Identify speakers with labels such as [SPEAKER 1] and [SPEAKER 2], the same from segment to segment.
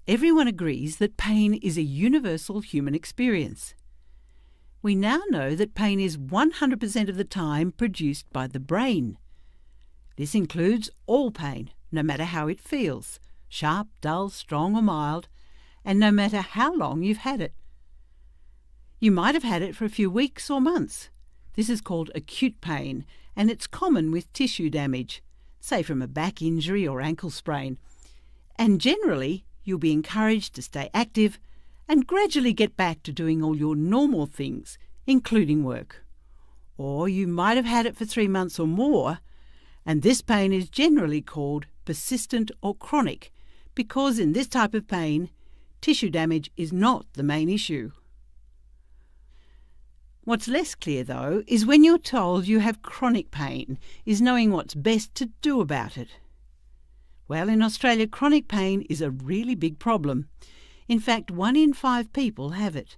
[SPEAKER 1] Everyone agrees that pain is a universal human experience. We now know that pain is 100% of the time produced by the brain. This includes all pain, no matter how it feels, sharp, dull, strong or mild, and no matter how long you've had it. You might have had it for a few weeks or months. This is called acute pain, and it's common with tissue damage, say from a back injury or ankle sprain. And generally, you'll be encouraged to stay active and gradually get back to doing all your normal things, including work. Or you might have had it for 3 months or more, and this pain is generally called persistent or chronic, because in this type of pain, tissue damage is not the main issue. What's less clear, though, is when you're told you have chronic pain, is knowing what's best to do about it. Well, in Australia, chronic pain is a really big problem. In fact, 1 in 5 people have it.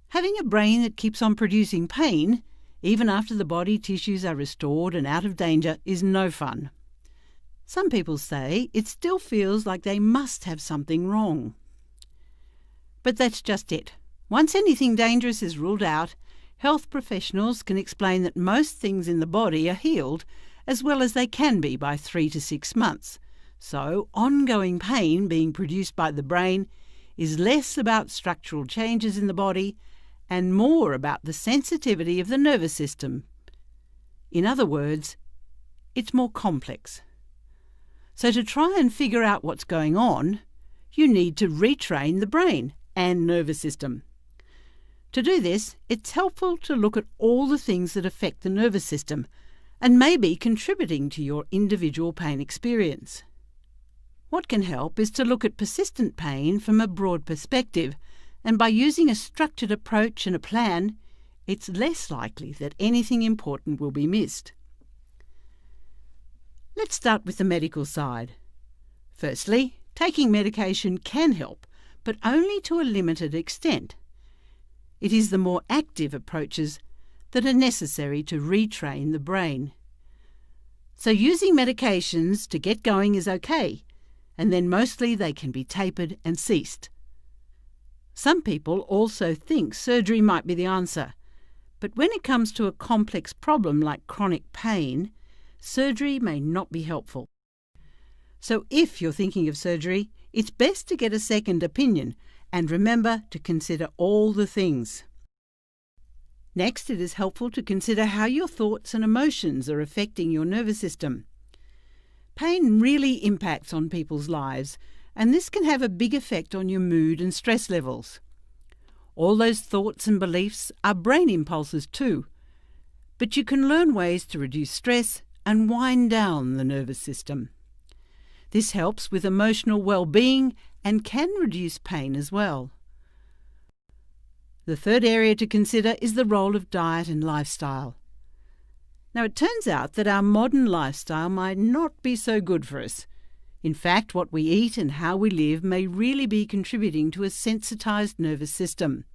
[SPEAKER 1] Having a brain that keeps on producing pain, even after the body tissues are restored and out of danger, is no fun. Some people say it still feels like they must have something wrong. But that's just it. Once anything dangerous is ruled out, health professionals can explain that most things in the body are healed, as well as they can be by 3 to 6 months. So ongoing pain being produced by the brain is less about structural changes in the body and more about the sensitivity of the nervous system. In other words, it's more complex. So to try and figure out what's going on, you need to retrain the brain and nervous system. To do this, it's helpful to look at all the things that affect the nervous system and may be contributing to your individual pain experience. What can help is to look at persistent pain from a broad perspective, and by using a structured approach and a plan, it's less likely that anything important will be missed. Let's start with the medical side. Firstly, taking medication can help, but only to a limited extent. It is the more active approaches that are necessary to retrain the brain. So using medications to get going is okay, and then mostly they can be tapered and ceased. Some people also think surgery might be the answer, but when it comes to a complex problem like chronic pain, surgery may not be helpful. So if you're thinking of surgery, it's best to get a second opinion and remember to consider all the things. Next, it is helpful to consider how your thoughts and emotions are affecting your nervous system. Pain really impacts on people's lives, and this can have a big effect on your mood and stress levels. All those thoughts and beliefs are brain impulses too, but you can learn ways to reduce stress and wind down the nervous system. This helps with emotional well-being and can reduce pain as well. The third area to consider is the role of diet and lifestyle. Now, it turns out that our modern lifestyle might not be so good for us. In fact, what we eat and how we live may really be contributing to a sensitized nervous system.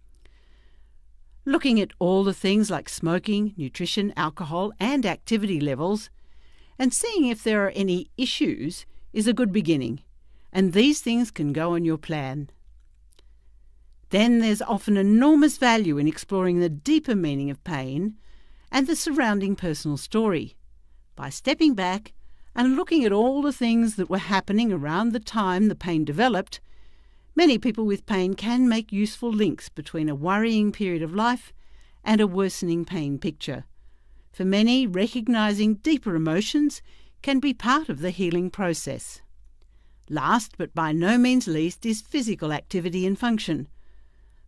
[SPEAKER 1] Looking at all the things like smoking, nutrition, alcohol, and activity levels, and seeing if there are any issues is a good beginning, and these things can go on your plan. Then there's often enormous value in exploring the deeper meaning of pain and the surrounding personal story. By stepping back and looking at all the things that were happening around the time the pain developed, many people with pain can make useful links between a worrying period of life and a worsening pain picture. For many, recognizing deeper emotions can be part of the healing process. Last, but by no means least, is physical activity and function.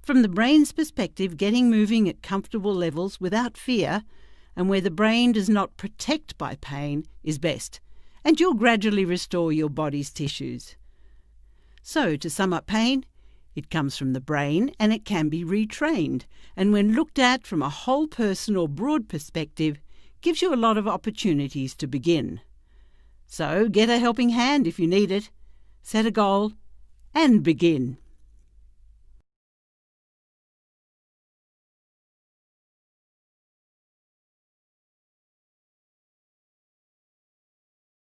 [SPEAKER 1] From the brain's perspective, getting moving at comfortable levels without fear and where the brain does not protect by pain is best, and you'll gradually restore your body's tissues. So, to sum up pain, it comes from the brain and it can be retrained, and when looked at from a whole person or broad perspective, gives you a lot of opportunities to begin. So, get a helping hand if you need it, set a goal, and begin.